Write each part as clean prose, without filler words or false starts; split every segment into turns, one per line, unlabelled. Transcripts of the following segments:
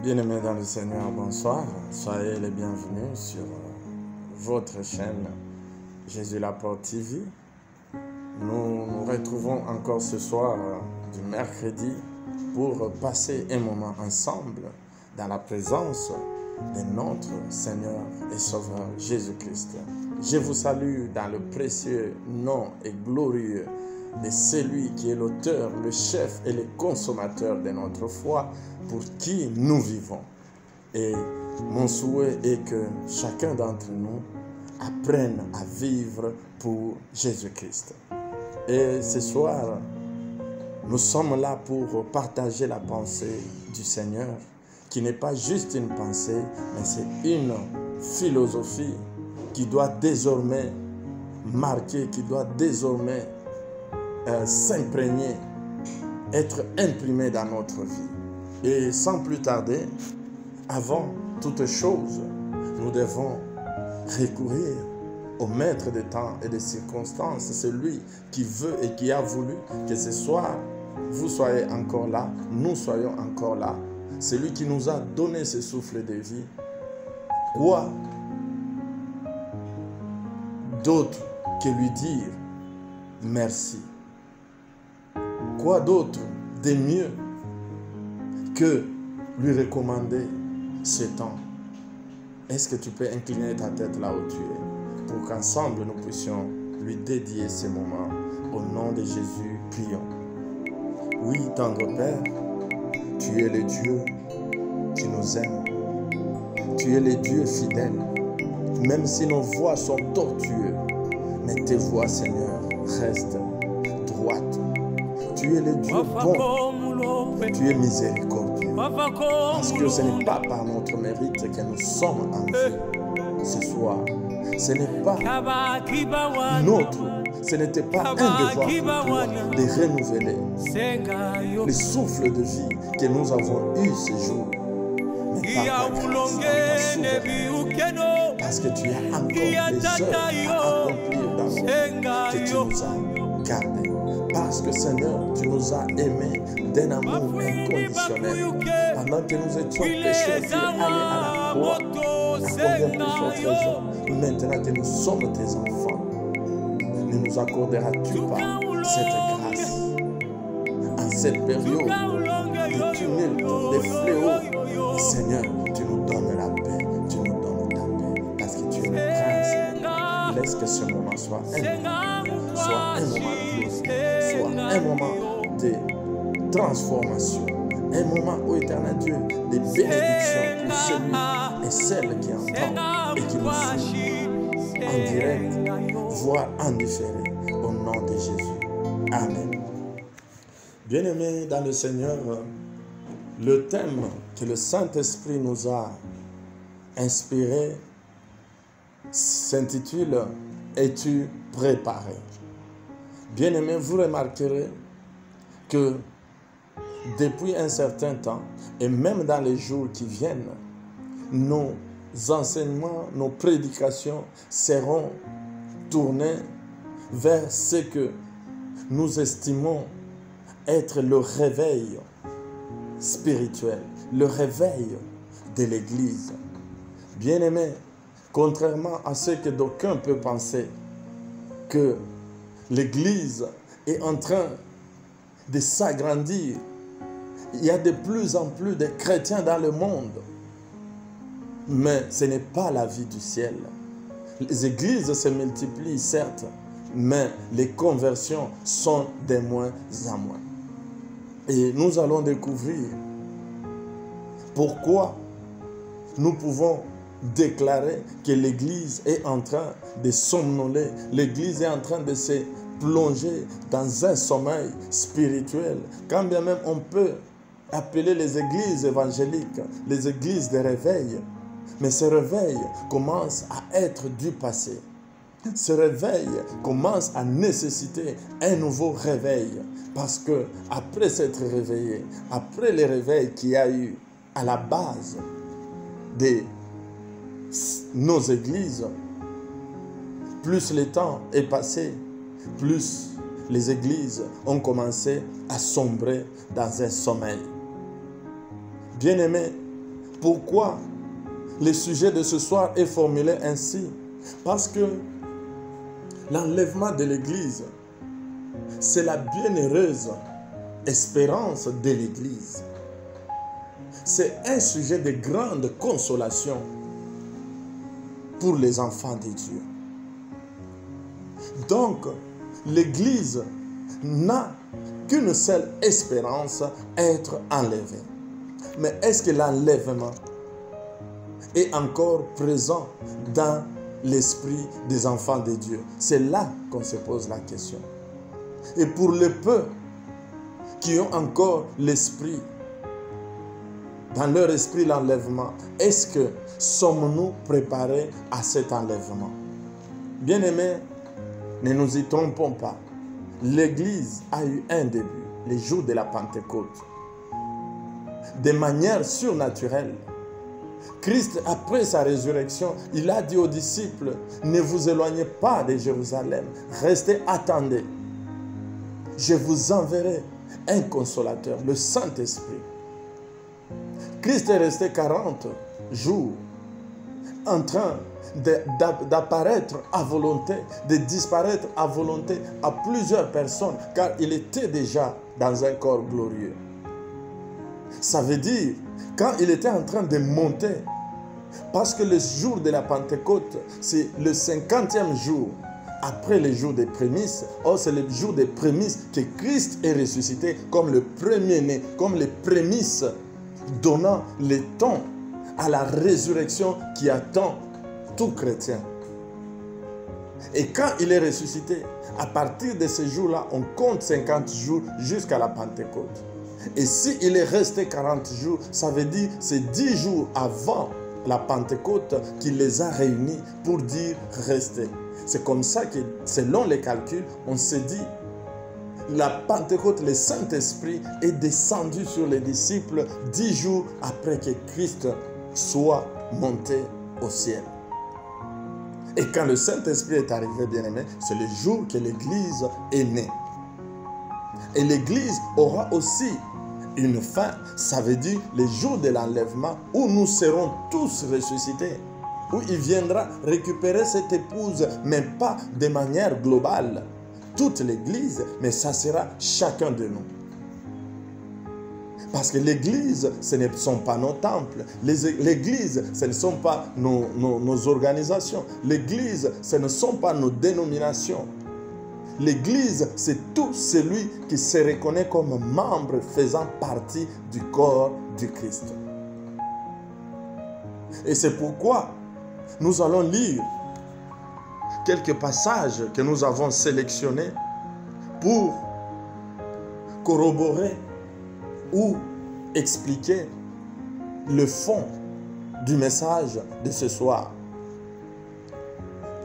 Bien-aimés dans le Seigneur, bonsoir. Soyez les bienvenus sur votre chaîne Jésus la Porte TV. Nous nous retrouvons encore ce soir du mercredi pour passer un moment ensemble dans la présence de notre Seigneur et Sauveur Jésus-Christ. Je vous salue dans le précieux nom et glorieux de celui qui est l'auteur, le chef et le consommateur de notre foi pour qui nous vivons. Et mon souhait est que chacun d'entre nous apprenne à vivre pour Jésus-Christ. Et ce soir, nous sommes là pour partager la pensée du Seigneur, qui n'est pas juste une pensée, mais c'est une philosophie qui doit désormais marquer, qui doit désormais s'imprégner, être imprimée dans notre vie. Et sans plus tarder, avant toute chose, nous devons recourir au maître des temps et des circonstances, celui qui veut et qui a voulu que ce soir, vous soyez encore là, nous soyons encore là, celui qui nous a donné ce souffle de vie. Quoi d'autre que lui dire merci? Quoi d'autre de mieux que lui recommander ce temps? Est-ce que tu peux incliner ta tête là où tu es pour qu'ensemble nous puissions lui dédier ces moments? Au nom de Jésus, prions. Oui, tendre Père, tu es le Dieu qui nous aime. Tu es le Dieu fidèle. Même si nos voies sont tortueuses, mais tes voies, Seigneur, restent droites. Tu es le Dieu bon, tu es miséricordieux, parce que ce n'est pas par notre mérite que nous sommes en vie ce soir. Ce n'est pas ce n'était pas un devoir pour toi de renouveler le souffle de vie que nous avons eu ce jour. Mais par ta grâce, parce que tu as encore des œuvres à accomplir dans nos vies, que tu nous as gardés. Parce que Seigneur, tu nous as aimés d'un amour inconditionnel. Pendant que nous étions pécheurs, tu es allé à la croix. À combien plus forte raison, maintenant que nous sommes tes enfants, ne nous accorderas-tu pas cette grâce en cette période de tumulte, de fléaux? Seigneur, tu nous donnes la paix, tu nous donnes ta paix, parce que tu es le prince. Laisse que ce moment soit un moment de gloire, soit un moment de transformation, un moment, ô éternel Dieu, de bénédiction pour celui et celle qui entend et qui nous suit en direct, voire en différé, au nom de Jésus. Amen. Bien-aimés dans le Seigneur, le thème que le Saint-Esprit nous a inspiré s'intitule « Es-tu préparé ?» Bien-aimés, vous remarquerez que depuis un certain temps, et même dans les jours qui viennent, nos enseignements, nos prédications seront tournées vers ce que nous estimons être le réveil spirituel, le réveil de l'Église. Bien-aimés, contrairement à ce que d'aucuns peuvent penser, que l'Église est en train de s'agrandir, il y a de plus en plus de chrétiens dans le monde, mais ce n'est pas la vie du ciel. Les églises se multiplient, certes, mais les conversions sont de moins en moins. Et nous allons découvrir pourquoi nous pouvons déclarer que l'Église est en train de somnoler, l'Église est en train de se plonger dans un sommeil spirituel, quand bien même on peut appeler les églises évangéliques, les églises de réveil. Mais ce réveil commence à être du passé. Ce réveil commence à nécessiter un nouveau réveil. Parce que après s'être réveillé, après le réveil qu'il y a eu à la base de nos églises, plus le temps est passé, plus les églises ont commencé à sombrer dans un sommeil. Bien-aimés, Pourquoi le sujet de ce soir est formulé ainsi? Parce que l'enlèvement de l'Église, c'est la bienheureuse espérance de l'Église. C'est un sujet de grande consolation pour les enfants de Dieu. Donc, l'Église n'a qu'une seule espérance, être enlevée. Mais est-ce que l'enlèvement est encore présent dans l'esprit des enfants de Dieu? C'est là qu'on se pose la question. Et pour les peu qui ont encore l'esprit, dans leur esprit l'enlèvement, est-ce que sommes-nous préparés à cet enlèvement? Bien-aimés, ne nous y trompons pas. L'Église a eu un début, les jours de la Pentecôte. De manière surnaturelle, Christ, après sa résurrection, il a dit aux disciples, ne vous éloignez pas de Jérusalem, restez, attendez. Je vous enverrai un consolateur, le Saint-Esprit. Christ est resté 40 jours en train d'apparaître à volonté, de disparaître à volonté à plusieurs personnes, car il était déjà dans un corps glorieux. Ça veut dire, quand il était en train de monter, parce que le jour de la Pentecôte, c'est le 50e jour, après le jour des prémices. Or, c'est le jour des prémices que Christ est ressuscité comme le premier-né, comme les prémices, donnant le temps à la résurrection qui attend tout chrétien. Et quand il est ressuscité, à partir de ce jour-là, on compte 50 jours jusqu'à la Pentecôte. Et s'il est resté 40 jours, ça veut dire c'est 10 jours avant la Pentecôte qu'il les a réunis pour dire restez. C'est comme ça que, selon les calculs, on se dit, la Pentecôte, le Saint-Esprit est descendu sur les disciples 10 jours après que Christ soit monté au ciel. Et quand le Saint-Esprit est arrivé, bien-aimé, c'est le jour que l'Église est née. Et l'Église aura aussi une fin, ça veut dire le jour de l'enlèvement où nous serons tous ressuscités, où il viendra récupérer cette épouse, mais pas de manière globale, toute l'Église, mais ça sera chacun de nous. Parce que l'Église, ce ne sont pas nos temples. L'Église, ce ne sont pas nos organisations. L'Église, ce ne sont pas nos dénominations. L'Église, c'est tout celui qui se reconnaît comme membre faisant partie du corps du Christ. Et c'est pourquoi nous allons lire quelques passages que nous avons sélectionnés pour corroborer ou expliquer le fond du message de ce soir.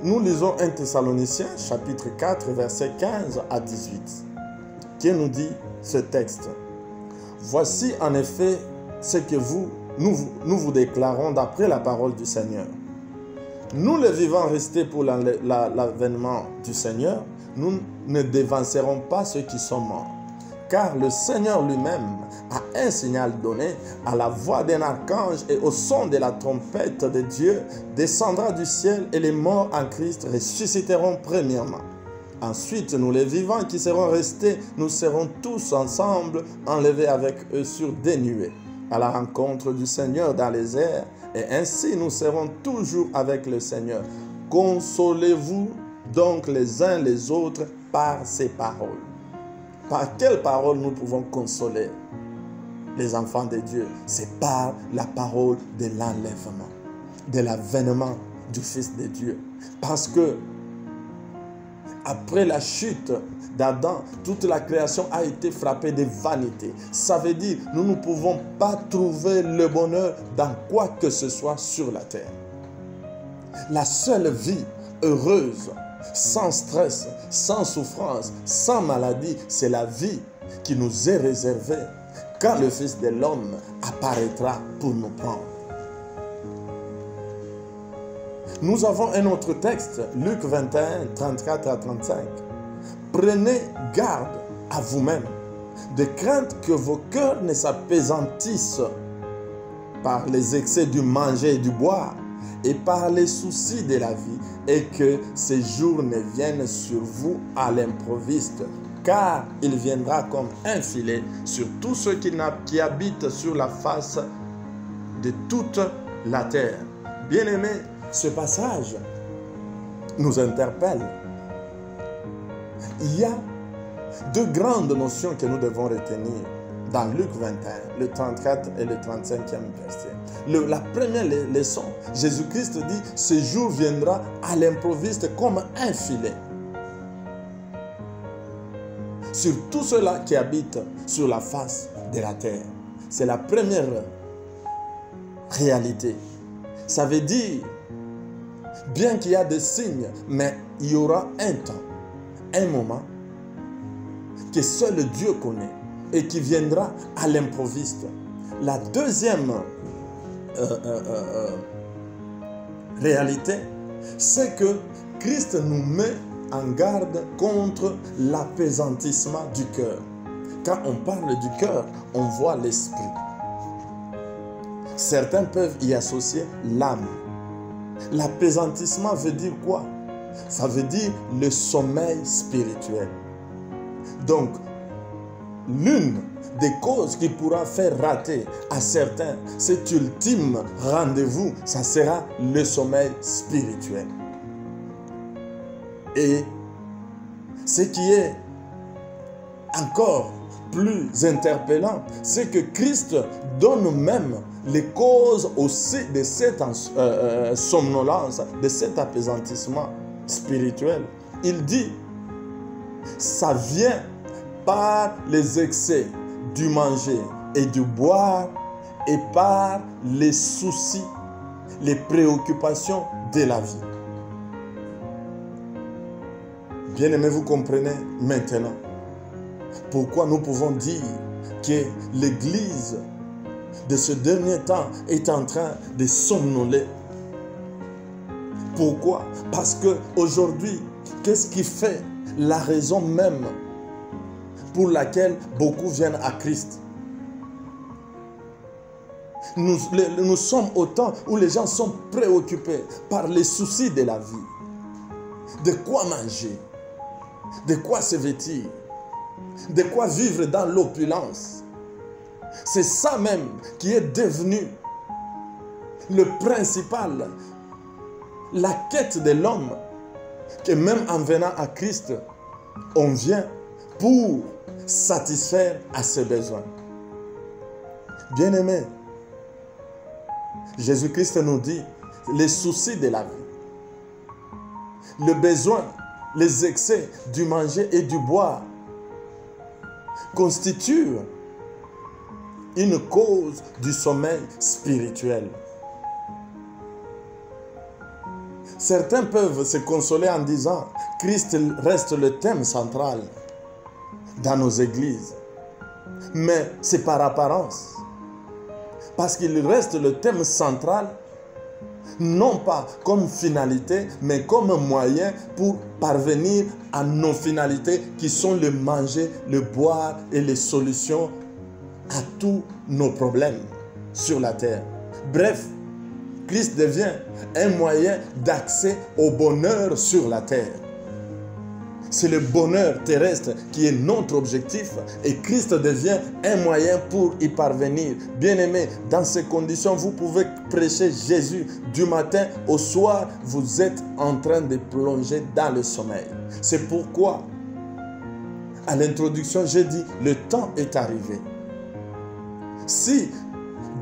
Nous lisons 1 Thessaloniciens chapitre 4 versets 15 à 18 qui nous dit ce texte. Voici en effet ce que nous vous déclarons d'après la parole du Seigneur. Nous les vivants restés pour l'avènement du Seigneur, nous ne dévancerons pas ceux qui sont morts. Car le Seigneur lui-même a un signal donné, à la voix d'un archange et au son de la trompette de Dieu, descendra du ciel et les morts en Christ ressusciteront premièrement. Ensuite, nous les vivants qui serons restés, nous serons tous ensemble enlevés avec eux sur des nuées, à la rencontre du Seigneur dans les airs, et ainsi nous serons toujours avec le Seigneur. Consolez-vous donc les uns les autres par ces paroles. Par quelles paroles nous pouvons consoler les enfants de Dieu? C'est par la parole de l'enlèvement, de l'avènement du Fils de Dieu. Parce que après la chute d'Adam, toute la création a été frappée de vanité. Ça veut dire que nous ne pouvons pas trouver le bonheur dans quoi que ce soit sur la terre. La seule vie heureuse, sans stress, sans souffrance, sans maladie, c'est la vie qui nous est réservée quand le Fils de l'homme apparaîtra pour nous prendre. Nous avons un autre texte, Luc 21, 34 à 35. Prenez garde à vous-même, de crainte que vos cœurs ne s'appesantissent par les excès du manger et du boire, et par les soucis de la vie, et que ces jours ne viennent sur vous à l'improviste, car il viendra comme un filet sur tous ceux qui habitent sur la face de toute la terre. Bien-aimés, ce passage nous interpelle. Il y a deux grandes notions que nous devons retenir dans Luc 21, le 34 et le 35e verset. La première leçon, Jésus-Christ dit, ce jour viendra à l'improviste comme un filet sur tous ceux-là qui habitent sur la face de la terre. C'est la première réalité. Ça veut dire, bien qu'il y a des signes, mais il y aura un temps, un moment que seul Dieu connaît et qui viendra à l'improviste. La deuxième réalité, c'est que Christ nous met en garde contre l'appesantissement du cœur. Quand on parle du cœur, on voit l'esprit. Certains peuvent y associer l'âme. L'appesantissement veut dire quoi? Ça veut dire le sommeil spirituel. Donc, l'une des causes qui pourra faire rater à certains cet ultime rendez-vous, ça sera le sommeil spirituel. Et ce qui est encore plus interpellant, c'est que Christ donne même les causes aussi de cette somnolence, de cet apesantissement spirituel. Il dit, ça vient par les excès du manger et du boire et par les soucis, les préoccupations de la vie. Bien-aimés, vous comprenez maintenant pourquoi nous pouvons dire que l'Église de ce dernier temps est en train de somnoler. Pourquoi? Parce qu'aujourd'hui, qu'est-ce qui fait la raison même pour laquelle beaucoup viennent à Christ? Nous sommes au temps où les gens sont préoccupés par les soucis de la vie. De quoi manger? De quoi se vêtir? De quoi vivre dans l'opulence? C'est ça même qui est devenu le principal, la quête de l'homme, que même en venant à Christ, on vient pour satisfaire à ses besoins. Bien-aimés, Jésus-Christ nous dit les soucis de la vie, le besoin, les excès du manger et du boire constituent une cause du sommeil spirituel. Certains peuvent se consoler en disant Christ reste le thème central dans nos églises. Mais c'est par apparence. Parce qu'il reste le thème central, non pas comme finalité, mais comme moyen pour parvenir à nos finalités qui sont le manger, le boire et les solutions à tous nos problèmes sur la terre. Bref, Christ devient un moyen d'accès au bonheur sur la terre. C'est le bonheur terrestre qui est notre objectif et Christ devient un moyen pour y parvenir. Bien-aimés, dans ces conditions, vous pouvez prêcher Jésus du matin au soir. Vous êtes en train de plonger dans le sommeil. C'est pourquoi, à l'introduction, j'ai dit, le temps est arrivé. Si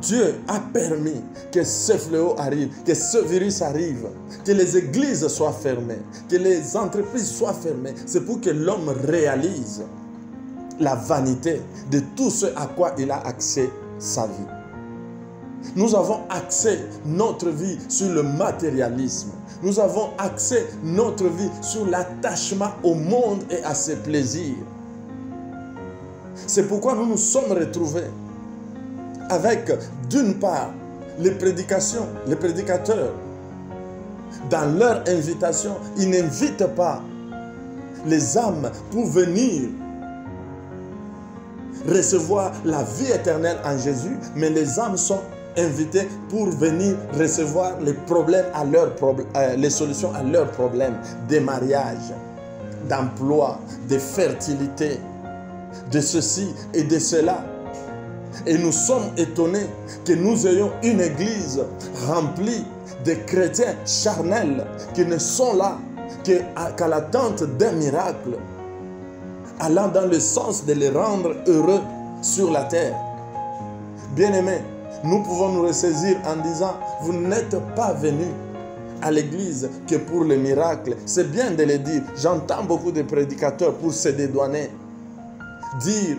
Dieu a permis que ce fléau arrive, que ce virus arrive, que les églises soient fermées, que les entreprises soient fermées, c'est pour que l'homme réalise la vanité de tout ce à quoi il a axé sa vie. Nous avons axé notre vie sur le matérialisme. Nous avons axé notre vie sur l'attachement au monde et à ses plaisirs. C'est pourquoi nous nous sommes retrouvés avec, d'une part, les prédicateurs, dans leur invitation, ils n'invitent pas les âmes pour venir recevoir la vie éternelle en Jésus, mais les âmes sont invités pour venir recevoir les problèmes à les solutions à leurs problèmes, des mariages, d'emploi, de fertilité, de ceci et de cela. Et nous sommes étonnés que nous ayons une église remplie de chrétiens charnels qui ne sont là qu'à l'attente d'un miracle, allant dans le sens de les rendre heureux sur la terre. Bien-aimés, nous pouvons nous ressaisir en disant, vous n'êtes pas venus à l'église que pour le miracle. C'est bien de le dire. J'entends beaucoup de prédicateurs pour se dédouaner. Dire,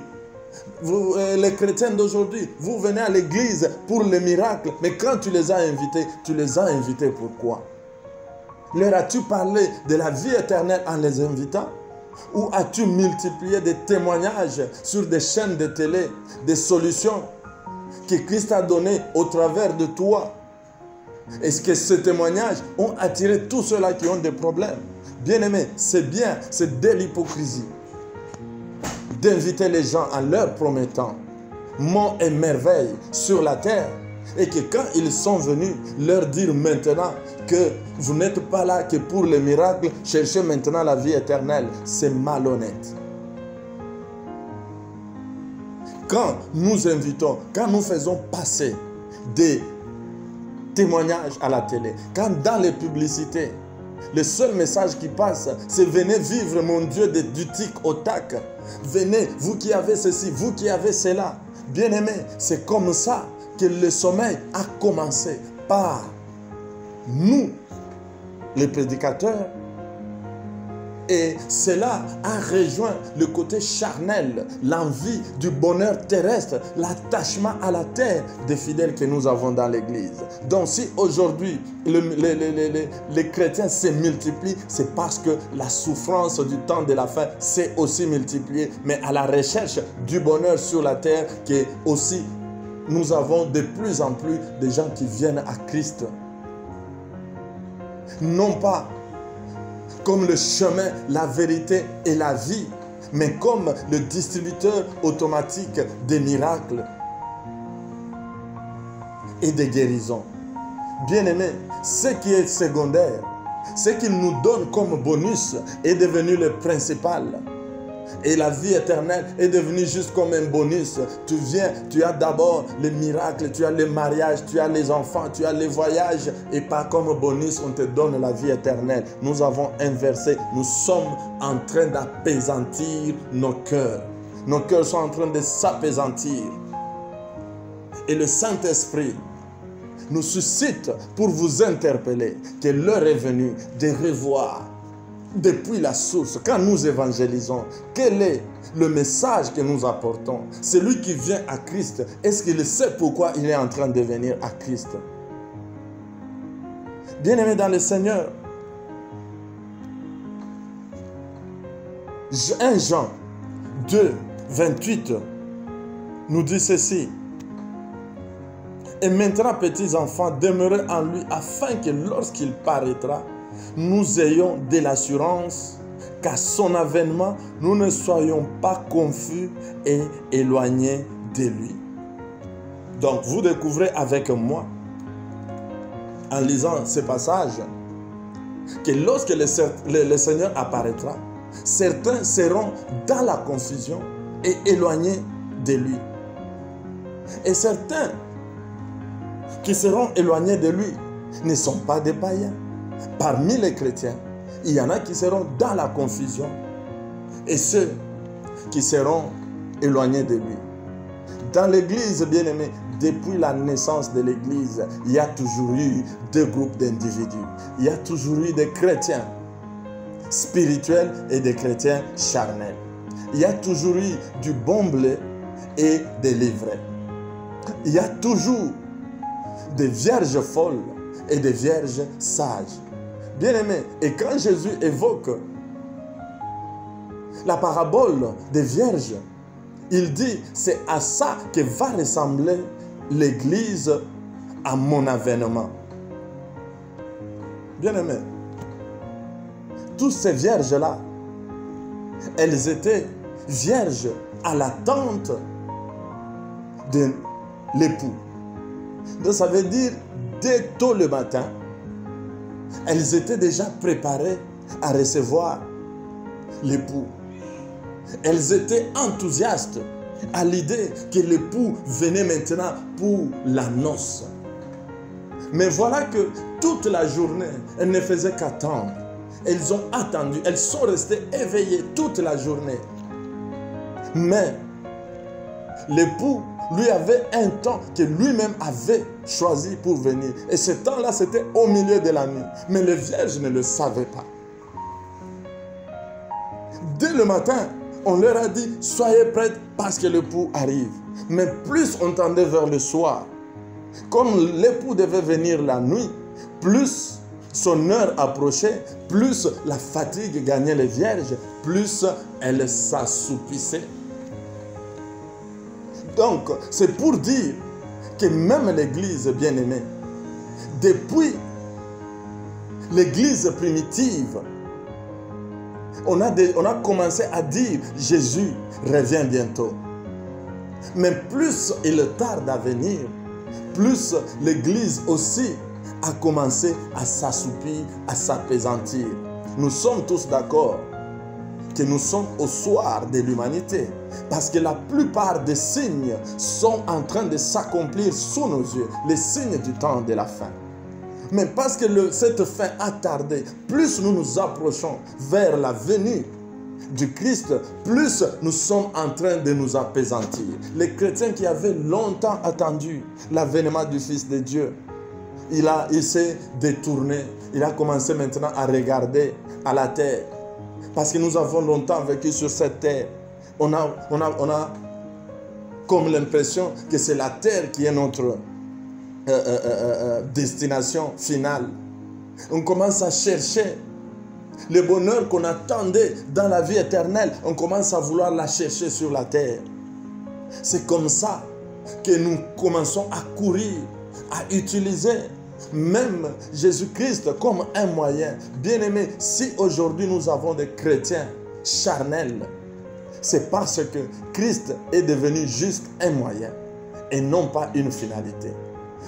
les chrétiens d'aujourd'hui, vous venez à l'église pour le miracle. Mais quand tu les as invités pourquoi? Leur as-tu parlé de la vie éternelle en les invitant? Ou as-tu multiplié des témoignages sur des chaînes de télé, des solutions que Christ a données au travers de toi? Est-ce que ces témoignages ont attiré tous ceux-là qui ont des problèmes? Bien-aimés, c'est bien, c'est de l'hypocrisie d'inviter les gens en leur promettant monts et merveilles sur la terre, et que quand ils sont venus, leur dire maintenant que vous n'êtes pas là que pour le miracle, cherchez maintenant la vie éternelle. C'est malhonnête. Quand nous invitons, quand nous faisons passer des témoignages à la télé, quand dans les publicités, le seul message qui passe, c'est venez vivre mon Dieu du tic au tac. Venez, vous qui avez ceci, vous qui avez cela. Bien-aimés, c'est comme ça que le sommeil a commencé par nous, les prédicateurs. Et cela a rejoint le côté charnel, l'envie du bonheur terrestre, l'attachement à la terre des fidèles que nous avons dans l'église. Donc si aujourd'hui les chrétiens se multiplient, c'est parce que la souffrance du temps de la fin s'est aussi multipliée, mais à la recherche du bonheur sur la terre, que aussi nous avons de plus en plus de gens qui viennent à Christ. Non pas comme le chemin, la vérité et la vie, mais comme le distributeur automatique des miracles et des guérisons. Bien-aimés, ce qui est secondaire, ce qu'il nous donne comme bonus est devenu le principal. Et la vie éternelle est devenue juste comme un bonus. Tu viens, tu as d'abord les miracles, tu as les mariages, tu as les enfants, tu as les voyages. Et pas comme bonus, on te donne la vie éternelle. Nous avons inversé. Nous sommes en train d'apaisantir nos cœurs. Nos cœurs sont en train de s'apaisantir. Et le Saint-Esprit nous suscite pour vous interpeller que l'heure est venue de revoir depuis la source, quand nous évangélisons, quel est le message que nous apportons? Celui qui vient à Christ, est-ce qu'il sait pourquoi il est en train de venir à Christ? Bien-aimés dans le Seigneur, 1 Jean 2, 28 nous dit ceci. Et maintenant, petits enfants, demeurez en lui afin que lorsqu'il paraîtra, nous ayons de l'assurance qu'à son avènement, nous ne soyons pas confus et éloignés de lui. Donc, vous découvrez avec moi, en lisant ce passage, que lorsque le Seigneur apparaîtra, certains seront dans la confusion et éloignés de lui. Et certains qui seront éloignés de lui ne sont pas des païens. Parmi les chrétiens, il y en a qui seront dans la confusion et ceux qui seront éloignés de lui. Dans l'église, bien-aimés, depuis la naissance de l'église, il y a toujours eu deux groupes d'individus. Il y a toujours eu des chrétiens spirituels et des chrétiens charnels. Il y a toujours eu du bon blé et des livrets. Il y a toujours des vierges folles et des vierges sages. Bien-aimés, et quand Jésus évoque la parabole des vierges, il dit, c'est à ça que va ressembler l'église à mon avènement. Bien-aimés, toutes ces vierges-là, elles étaient vierges à l'attente de l'époux. Donc ça veut dire, dès tôt le matin, elles étaient déjà préparées à recevoir l'époux. Elles étaient enthousiastes à l'idée que l'époux venait maintenant pour la noce. Mais voilà que toute la journée, elles ne faisaient qu'attendre. Elles ont attendu, elles sont restées éveillées toute la journée. Mais l'époux, lui, avait un temps que lui-même avait choisi pour venir. Et ce temps-là, c'était au milieu de la nuit. Mais les vierges ne le savaient pas. Dès le matin, on leur a dit, soyez prêtes parce que l'époux arrive. Mais plus on tendait vers le soir, comme l'époux devait venir la nuit, plus son heure approchait, plus la fatigue gagnait les vierges, plus elles s'assoupissaient. Donc, c'est pour dire que même l'Église bien-aimée, depuis l'Église primitive, on a commencé à dire Jésus revient bientôt. Mais plus il tarde à venir, plus l'Église aussi a commencé à s'assoupir, à s'apaisantir. Nous sommes tous d'accord que nous sommes au soir de l'humanité, parce que la plupart des signes sont en train de s'accomplir sous nos yeux, les signes du temps de la fin. Mais parce que cette fin a tardé, plus nous nous approchons vers la venue du Christ, plus nous sommes en train de nous apaisantir. Les chrétiens qui avaient longtemps attendu l'avènement du Fils de Dieu, il s'est détourné, il a commencé maintenant à regarder à la terre. Parce que nous avons longtemps vécu sur cette terre. On a comme l'impression que c'est la terre qui est notre destination finale. On commence à chercher le bonheur qu'on attendait dans la vie éternelle. On commence à vouloir la chercher sur la terre. C'est comme ça que nous commençons à courir, à utiliser même Jésus-Christ comme un moyen. Bien-aimé, si aujourd'hui nous avons des chrétiens charnels, c'est parce que Christ est devenu juste un moyen et non pas une finalité.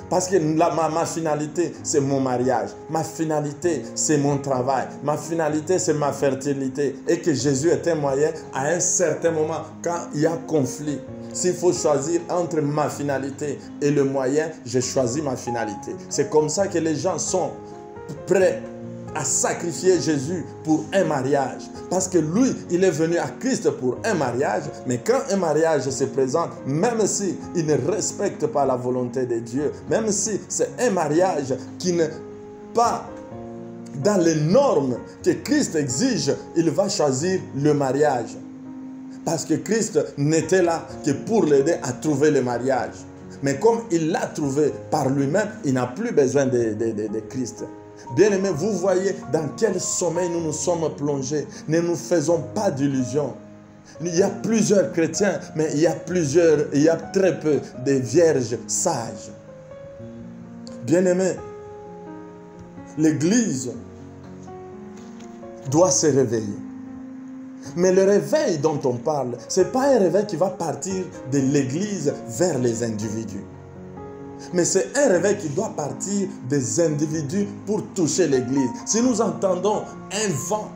Parce que ma finalité, c'est mon mariage. Ma finalité, c'est mon travail. Ma finalité, c'est ma fertilité. Et que Jésus est un moyen à un certain moment, quand il y a conflit. S'il faut choisir entre ma finalité et le moyen, je choisis ma finalité. C'est comme ça que les gens sont prêts à sacrifier Jésus pour un mariage. Parce que lui, il est venu à Christ pour un mariage. Mais quand un mariage se présente, même si il ne respecte pas la volonté de Dieu, même si c'est un mariage qui n'est pas dans les normes que Christ exige, il va choisir le mariage. Parce que Christ n'était là que pour l'aider à trouver le mariage. Mais comme il l'a trouvé par lui-même, il n'a plus besoin de Christ. Bien-aimés, vous voyez dans quel sommeil nous nous sommes plongés. Ne nous faisons pas d'illusions. Il y a plusieurs chrétiens, mais il y a très peu de vierges sages. Bien-aimés, l'Église doit se réveiller. Mais le réveil dont on parle, ce n'est pas un réveil qui va partir de l'Église vers les individus. Mais c'est un réveil qui doit partir des individus pour toucher l'Église. Si nous entendons un vent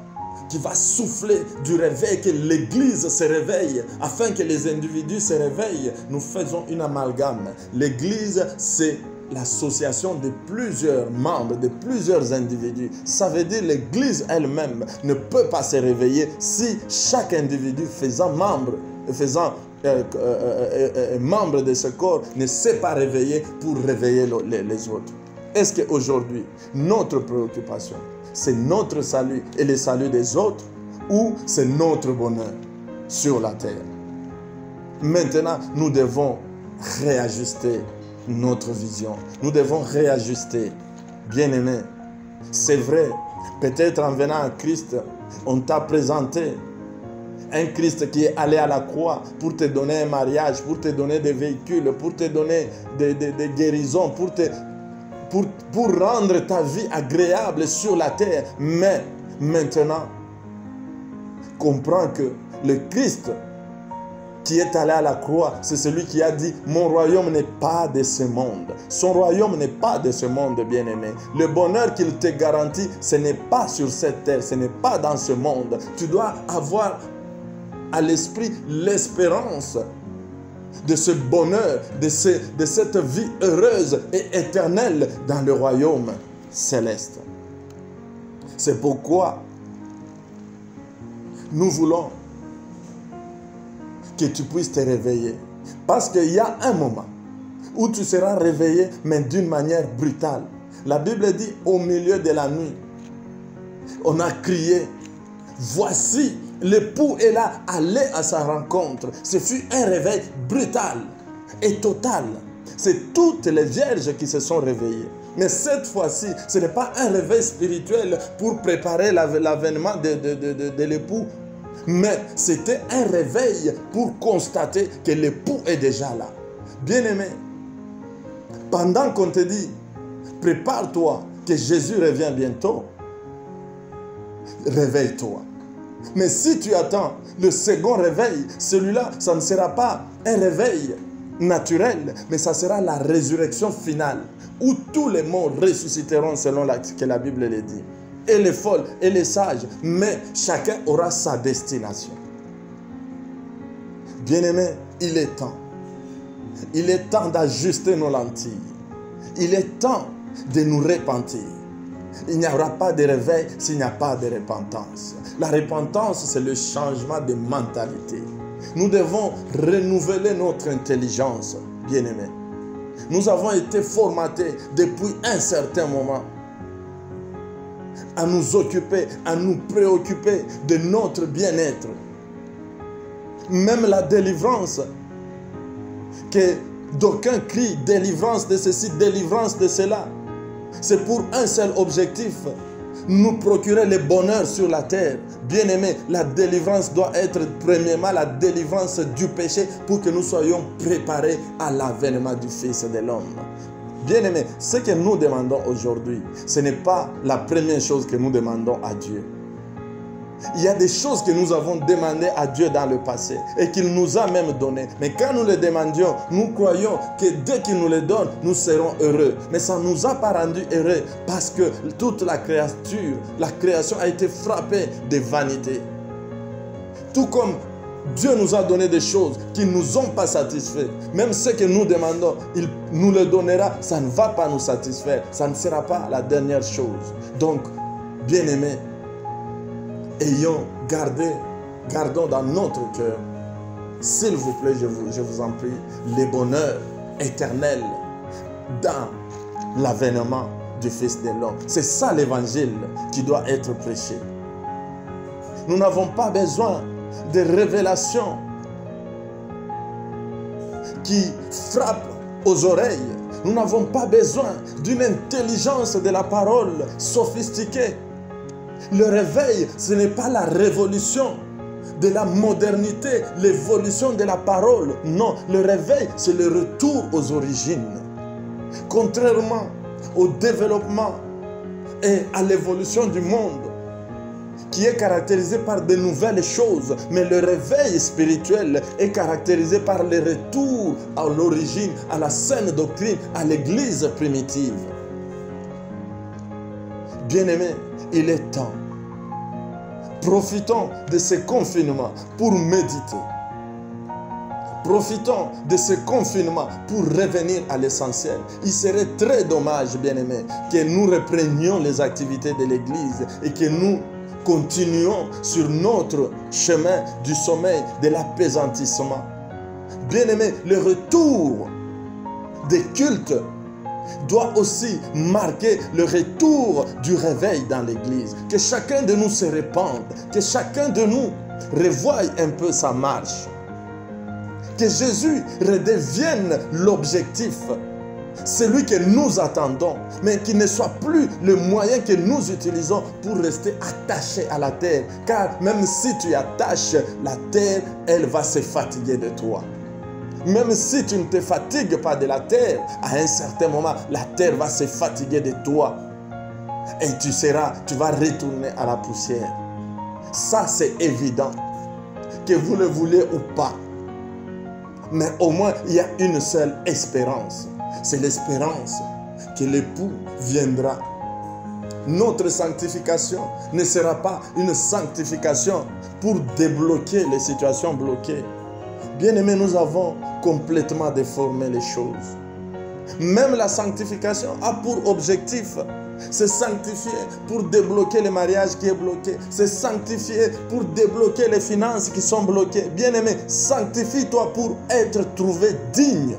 qui va souffler du réveil, que l'Église se réveille, afin que les individus se réveillent, nous faisons une amalgame. L'Église, c'est l'association de plusieurs membres, de plusieurs individus. Ça veut dire que l'Église elle-même ne peut pas se réveiller si chaque individu faisant membre de ce corps ne s'est pas réveillé pour réveiller les autres. Est-ce qu'aujourd'hui, notre préoccupation, c'est notre salut et le salut des autres, ou c'est notre bonheur sur la terre? Maintenant, nous devons réajuster notre vision. Nous devons réajuster. Bien-aimé, c'est vrai, peut-être en venant à Christ, on t'a présenté un Christ qui est allé à la croix pour te donner un mariage, pour te donner des véhicules, pour te donner des guérisons, pour rendre ta vie agréable sur la terre. Mais maintenant, comprends que le Christ qui est allé à la croix, c'est celui qui a dit, mon royaume n'est pas de ce monde. Son royaume n'est pas de ce monde, bien-aimé. Le bonheur qu'il te garantit, ce n'est pas sur cette terre, ce n'est pas dans ce monde. Tu dois avoir à l'esprit l'espérance de ce bonheur, de cette vie heureuse et éternelle dans le royaume céleste. C'est pourquoi nous voulons que tu puisses te réveiller. Parce qu'il y a un moment où tu seras réveillé, mais d'une manière brutale. La Bible dit, au milieu de la nuit, on a crié, voici, l'époux est là, allez à sa rencontre. Ce fut un réveil brutal et total. C'est toutes les vierges qui se sont réveillées. Mais cette fois-ci, ce n'est pas un réveil spirituel pour préparer l'avènement de l'époux. Mais c'était un réveil pour constater que l'époux est déjà là. Bien-aimé, pendant qu'on te dit, prépare-toi, que Jésus revient bientôt, réveille-toi. Mais si tu attends le second réveil, celui-là, ça ne sera pas un réveil naturel, mais ça sera la résurrection finale, où tous les morts ressusciteront selon que la Bible le dit. Et les folles et les sages, mais chacun aura sa destination. Bien-aimé, il est temps. Il est temps d'ajuster nos lentilles. Il est temps de nous repentir. Il n'y aura pas de réveil s'il n'y a pas de repentance. La repentance, c'est le changement de mentalité. Nous devons renouveler notre intelligence, bien-aimés. Nous avons été formatés depuis un certain moment à nous occuper, à nous préoccuper de notre bien-être. Même la délivrance, que d'aucuns crient délivrance de ceci, délivrance de cela, c'est pour un seul objectif, nous procurer le bonheur sur la terre. Bien-aimés, la délivrance doit être premièrement la délivrance du péché pour que nous soyons préparés à l'avènement du Fils de l'homme. Bien-aimés, ce que nous demandons aujourd'hui, ce n'est pas la première chose que nous demandons à Dieu. Il y a des choses que nous avons demandées à Dieu dans le passé et qu'il nous a même données. Mais quand nous les demandions, nous croyons que dès qu'il nous les donne, nous serons heureux. Mais ça ne nous a pas rendu heureux parce que toute la création a été frappée de vanité. Tout comme Dieu nous a donné des choses qui ne nous ont pas satisfaits. Même ce que nous demandons, il nous le donnera, ça ne va pas nous satisfaire. Ça ne sera pas la dernière chose. Donc, bien-aimés, gardons dans notre cœur, s'il vous plaît, je vous en prie, les bonheurs éternels dans l'avènement du Fils de l'homme. C'est ça l'évangile qui doit être prêché. Nous n'avons pas besoin de révélations qui frappent aux oreilles. Nous n'avons pas besoin d'une intelligence de la parole sophistiquée. Le réveil, ce n'est pas la révolution de la modernité, l'évolution de la parole. Non, le réveil, c'est le retour aux origines. Contrairement au développement et à l'évolution du monde, qui est caractérisé par de nouvelles choses, mais le réveil spirituel est caractérisé par le retour à l'origine, à la saine doctrine, à l'église primitive. Bien-aimés, il est temps. Profitons de ce confinement pour méditer. Profitons de ce confinement pour revenir à l'essentiel. Il serait très dommage, bien-aimés, que nous reprenions les activités de l'église et que nous continuons sur notre chemin du sommeil, de l'appesantissement. Bien-aimés, le retour des cultes doit aussi marquer le retour du réveil dans l'église. Que chacun de nous se répande, que chacun de nous revoie un peu sa marche. Que Jésus redevienne l'objectif, celui que nous attendons, mais qui ne soit plus le moyen que nous utilisons pour rester attachés à la terre. Car même si tu attaches la terre, elle va se fatiguer de toi. Même si tu ne te fatigues pas de la terre, à un certain moment, la terre va se fatiguer de toi. Et tu vas retourner à la poussière. Ça, c'est évident. Que vous le voulez ou pas. Mais au moins, il y a une seule espérance. C'est l'espérance que l'époux viendra. Notre sanctification ne sera pas une sanctification pour débloquer les situations bloquées. Bien-aimés, nous avons complètement déformé les choses. Même la sanctification a pour objectif se sanctifier pour débloquer le mariage qui est bloqué. Se sanctifier pour débloquer les finances qui sont bloquées. Bien-aimé, sanctifie-toi pour être trouvé digne.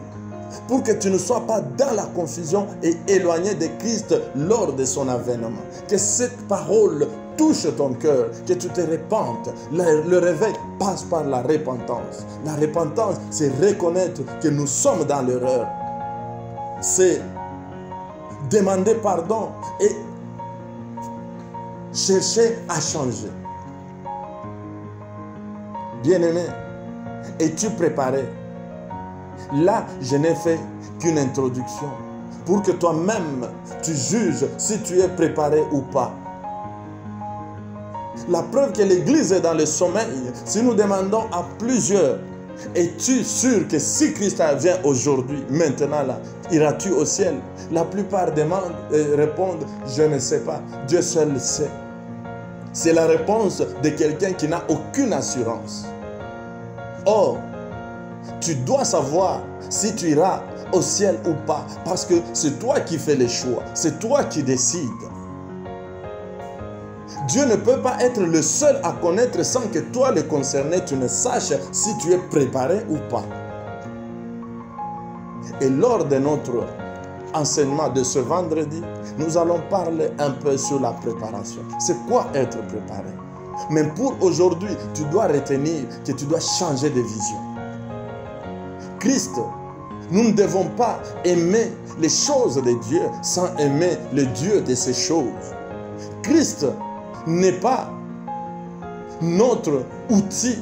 Pour que tu ne sois pas dans la confusion et éloigné de Christ lors de son avènement. Que cette parole touche ton cœur, que tu te repentes. Le réveil passe par la repentance. La repentance, c'est reconnaître que nous sommes dans l'erreur. C'est demander pardon et chercher à changer. Bien-aimé, es-tu préparé? Là, je n'ai fait qu'une introduction pour que toi-même tu juges si tu es préparé ou pas. La preuve que l'Église est dans le sommeil, si nous demandons à plusieurs, es-tu sûr que si Christ vient aujourd'hui, maintenant là, iras-tu au ciel? La plupart répondent, je ne sais pas, Dieu seul le sait. C'est la réponse de quelqu'un qui n'a aucune assurance. Or, tu dois savoir si tu iras au ciel ou pas, parce que c'est toi qui fais les choix, c'est toi qui décides. Dieu ne peut pas être le seul à connaître sans que toi, le concerné, tu ne saches si tu es préparé ou pas. Et lors de notre enseignement de ce vendredi, nous allons parler un peu sur la préparation. C'est quoi être préparé? Mais pour aujourd'hui, tu dois retenir que tu dois changer de vision. Christ, nous ne devons pas aimer les choses de Dieu sans aimer le Dieu de ces choses. Christ n'est pas notre outil,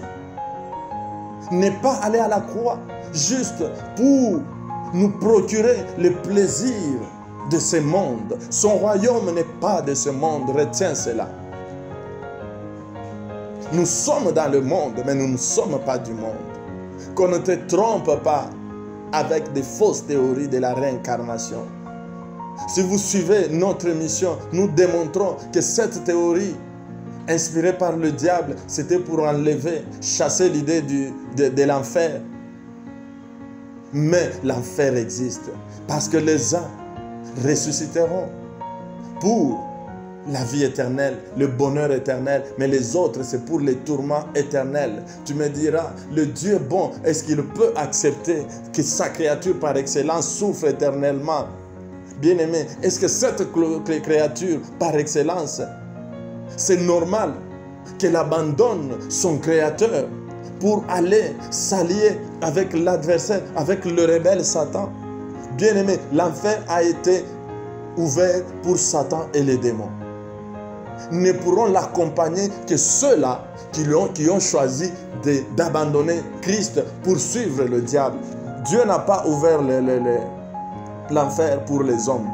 n'est pas aller à la croix juste pour nous procurer le plaisir de ce monde. Son royaume n'est pas de ce monde, retiens cela. Nous sommes dans le monde, mais nous ne sommes pas du monde. Qu'on ne te trompe pas avec des fausses théories de la réincarnation. Si vous suivez notre mission, nous démontrons que cette théorie, inspirée par le diable, c'était pour enlever, chasser l'idée de l'enfer. Mais l'enfer existe parce que les uns ressusciteront pour la vie éternelle, le bonheur éternel, mais les autres, c'est pour les tourments éternels. Tu me diras, le Dieu bon, est-ce qu'il peut accepter que sa créature par excellence souffre éternellement? Bien-aimé, est-ce que cette créature par excellence, c'est normal qu'elle abandonne son créateur pour aller s'allier avec l'adversaire, avec le rebelle Satan? Bien-aimé, l'enfer a été ouvert pour Satan et les démons. Ne pourront l'accompagner que ceux-là qui ont choisi d'abandonner Christ pour suivre le diable. Dieu n'a pas ouvert l'enfer pour les hommes.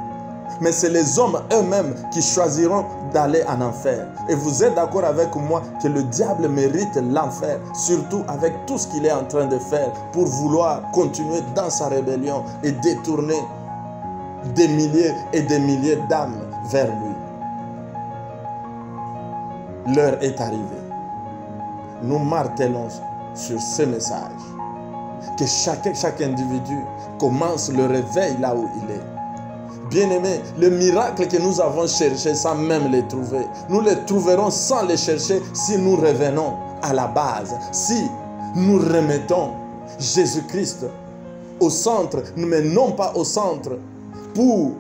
Mais c'est les hommes eux-mêmes qui choisiront d'aller en enfer. Et vous êtes d'accord avec moi que le diable mérite l'enfer, surtout avec tout ce qu'il est en train de faire pour vouloir continuer dans sa rébellion et détourner des milliers et des milliers d'âmes vers lui. L'heure est arrivée. Nous martelons sur ce message. Que chaque individu commence le réveil là où il est. Bien-aimés, le miracle que nous avons cherché sans même les trouver, nous les trouverons sans les chercher si nous revenons à la base, si nous remettons Jésus-Christ au centre, mais non pas au centre pour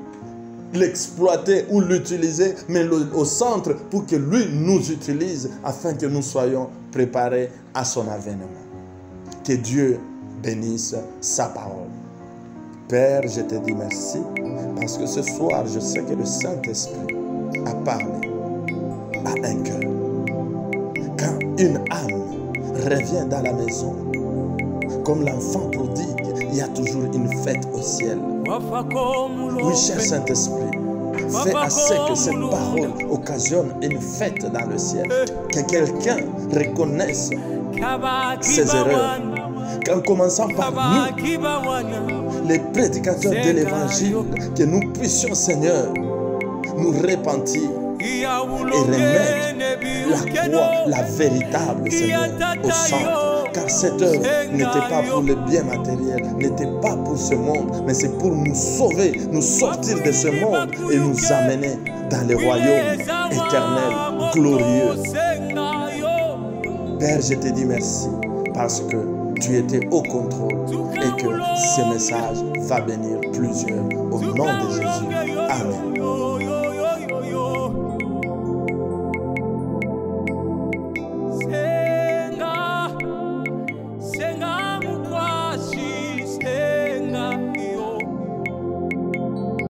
l'exploiter ou l'utiliser, mais au centre pour que lui nous utilise afin que nous soyons préparés à son avènement. Que Dieu bénisse sa parole. Père, je te dis merci parce que ce soir, je sais que le Saint-Esprit a parlé à un cœur. Quand une âme revient dans la maison, comme l'enfant prodigue, il y a toujours une fête au ciel. Oui, cher Saint-Esprit, fais assez que cette parole occasionne une fête dans le ciel. Que quelqu'un reconnaisse ses erreurs. en commençant par nous, les prédicateurs de l'évangile, que nous puissions, Seigneur, nous repentir et remettre la croix, la véritable, Seigneur, au centre. Car cette œuvre n'était pas pour le bien matériel, n'était pas pour ce monde, mais c'est pour nous sauver, nous sortir de ce monde et nous amener dans le royaume éternel, glorieux. Père, je te dis merci parce que tu étais au contrôle et que ce message va bénir plusieurs. Au nom de Jésus. Amen.